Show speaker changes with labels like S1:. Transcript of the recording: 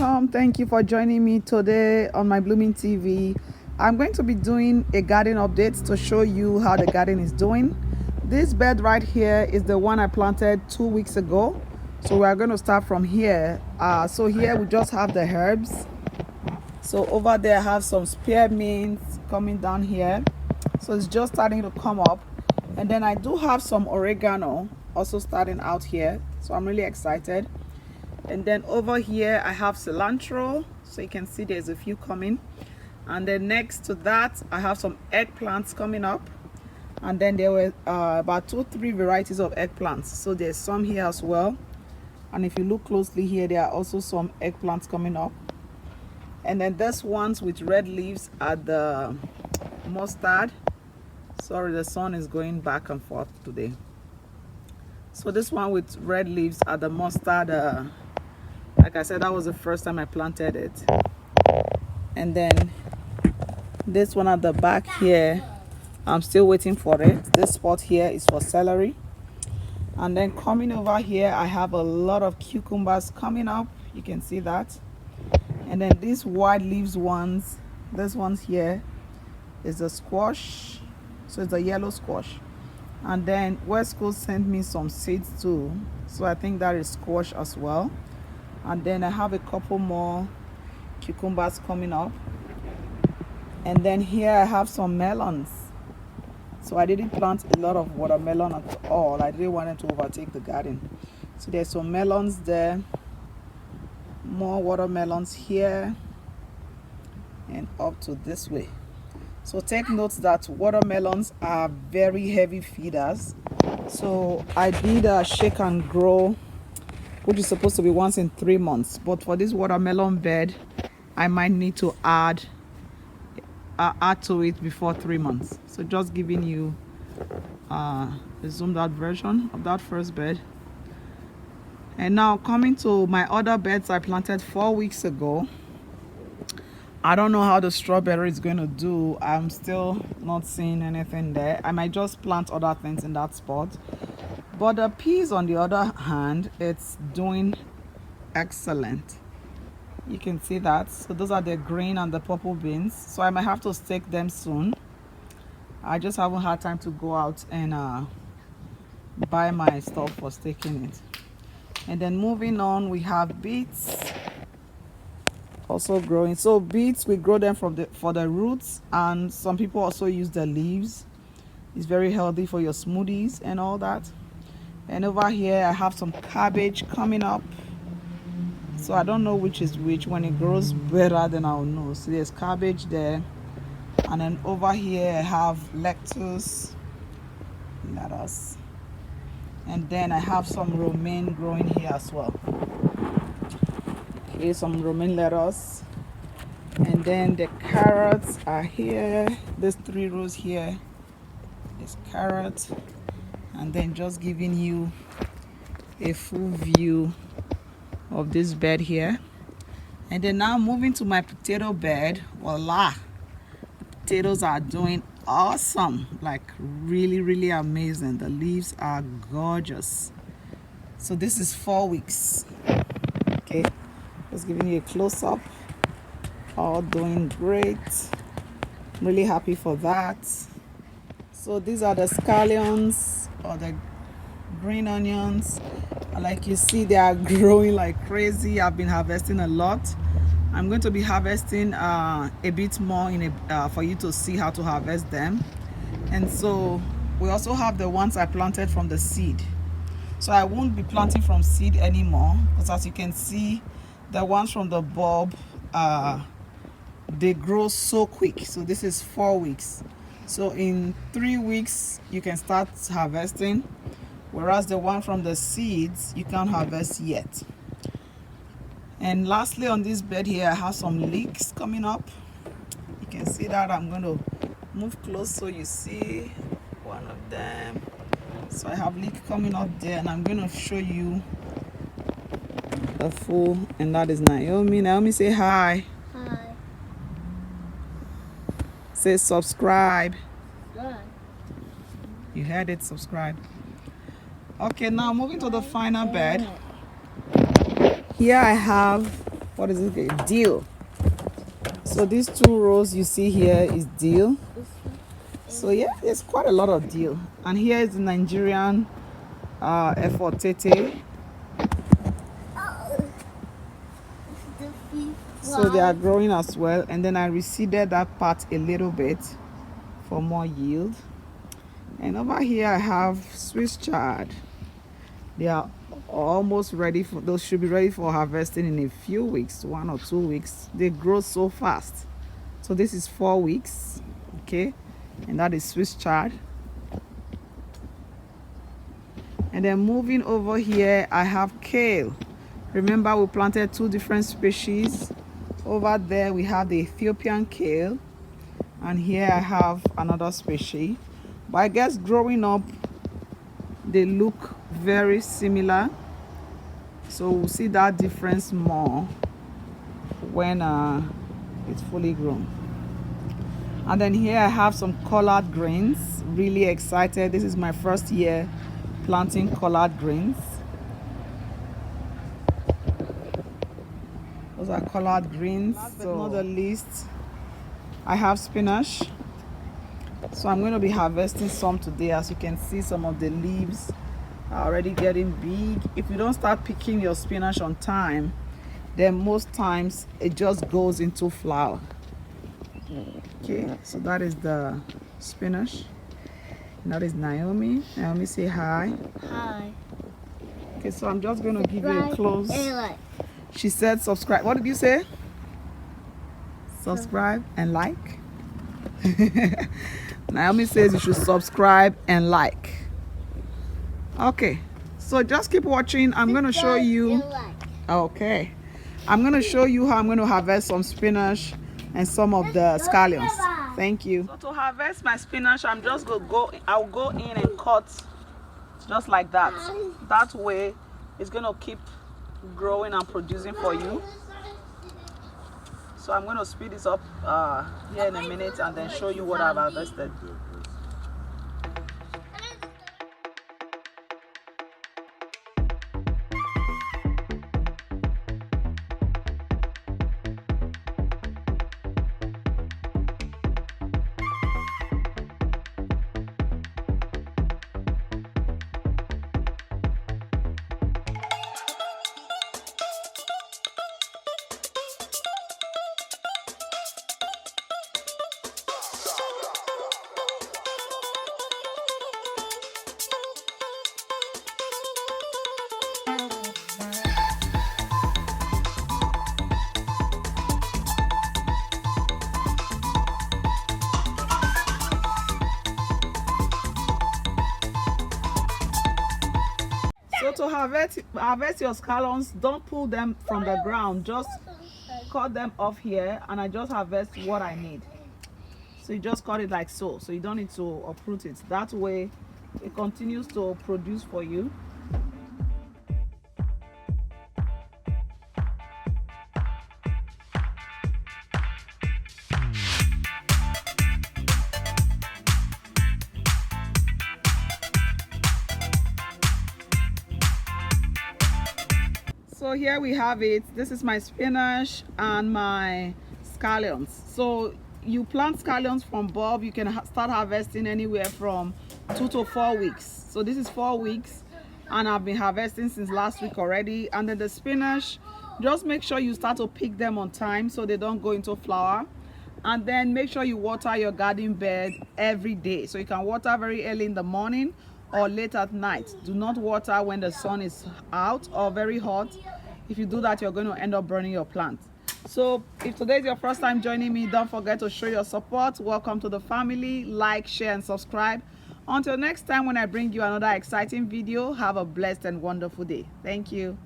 S1: welcome. Thank you for joining me today on my Blooming TV. I'm going to be doing a garden update to show you how the garden is doing. This bed right here is the one I planted 2 weeks ago. So we're going to start from here. So here we just have the herbs. So over there I have some spearmint coming down here. So it's just starting to come up. And then I do have some oregano also starting out here. So I'm really excited. And then over here I have cilantro, so you can see there's a few coming. And then next to that I have some eggplants coming up, and then there were about 2-3 varieties of eggplants, so there's some here as well. And if you look closely here, there are also some eggplants coming up. And then this ones with red leaves are the mustard. Sorry, the sun is going back and forth today. So this one with red leaves are the mustard. Like I said, that was the first time I planted it. And then this one at the back here, I'm still waiting for it. This spot here is for celery. And then coming over here, I have a lot of cucumbers coming up. You can see that. And then these white leaves ones, this one's here is a squash. So it's a yellow squash. And then West Coast sent me some seeds too. So I think that is squash as well. And then I have a couple more cucumbers coming up. And then here I have some melons. So I didn't plant a lot of watermelon at all. I didn't want it to overtake the garden. So there's some melons there, more watermelons here, and up to this way. So take note that watermelons are very heavy feeders. So I did a shake and grow, which is supposed to be once in 3 months, but for this watermelon bed I might need to add to it before 3 months. So just giving you a zoomed out version of that first bed. And now coming to my other beds I planted 4 weeks ago. I don't know how the strawberry is going to do. I'm still not seeing anything there. I might just plant other things in that spot. But the peas, on the other hand, it's doing excellent. You can see that. So those are the green and the purple beans. So I might have to stake them soon. I just haven't had time to go out and buy my stuff for staking it. And then moving on, we have beets also growing. So beets, we grow them for the roots, and some people also use the leaves. It's very healthy for your smoothies and all that. And over here I have some cabbage coming up. So I don't know which is which. When it grows better, then I'll know. So there's cabbage there. And then over here I have lettuce. And then I have some romaine growing here as well. Okay, some romaine lettuce. And then the carrots are here. There's 3 rows here. There's carrots. And then just giving you a full view of this bed here. And then now moving to my potato bed. Voila, the potatoes are doing awesome, like really amazing. The leaves are gorgeous. So this is 4 weeks. Okay, just giving you a close-up. All doing great. I'm really happy for that. So these are the scallions, or the green onions. Like you see, they are growing like crazy. I've been harvesting a lot. I'm going to be harvesting a bit more for you to see how to harvest them. And so we also have the ones I planted from the seed. So I won't be planting from seed anymore, because as you can see, the ones from the bulb, they grow so quick. So this is 4 weeks. So in 3 weeks you can start harvesting, whereas the one from the seeds you can't harvest yet. And lastly, on this bed here I have some leeks coming up. You can see that. I'm going to move close so you see one of them. So I have leek coming up there, and I'm going to show you the full. And that is Naomi. Naomi, say hi.
S2: Hi.
S1: Say subscribe.
S2: Good.
S1: You heard it, subscribe. Okay, now moving to the final bed. Here I have what is it? Dill. So these 2 rows you see here is dill. So yeah, there's quite a lot of dill. And here is the Nigerian effort tete. So they are growing as well. And then I reseeded that part a little bit for more yield. And over here I have Swiss chard. They are almost ready for, those should be ready for harvesting in a few weeks, 1 or 2 weeks. They grow so fast. So this is 4 weeks, okay, and that is Swiss chard. And then moving over here, I have kale. Remember, we planted 2 different species. Over there we have the Ethiopian kale, and here I have another species. But I guess growing up they look very similar, so we'll see that difference more when it's fully grown. And then here I have some collard greens. Really excited. This is my first year planting collard greens. Those are collard greens. Last but not the least, I have spinach. So I'm going to be harvesting some today. As you can see, some of the leaves are already getting big. If you don't start picking your spinach on time, then most times it just goes into flower. Okay, so that is the spinach. And that is Naomi. Naomi, say hi.
S2: Hi.
S1: Okay, so I'm just going to give you a close. She said subscribe. What did you say? Subscribe and like. Naomi says you should subscribe and like. Okay, so just keep watching. I'm going to show you. Okay, I'm going to show you how I'm going to harvest some spinach and some of the scallions. Thank you. So to harvest my spinach, I'm just going to go. I'll go in and cut just like that. That way, it's going to keep growing and producing for you. So I'm going to speed this up here in a minute and then show you what I've harvested. So to harvest your scallions, don't pull them from the ground. Just cut them off here, and I just harvest what I need. So you just cut it like so. So you don't need to uproot it. That way, it continues to produce for you. So here we have it. This is my spinach and my scallions. So you plant scallions from bulb, you can start harvesting anywhere from 2 to 4 weeks. So this is 4 weeks, and I've been harvesting since last week already. And then the spinach, just make sure you start to pick them on time so they don't go into flower. And then make sure you water your garden bed every day. So you can water very early in the morning or late at night. Do not water when the sun is out or very hot. If you do that, you're going to end up burning your plant. So if today is your first time joining me, don't forget to show your support. Welcome to the family. Like, share, and subscribe. Until next time when I bring you another exciting video, have a blessed and wonderful day. Thank you.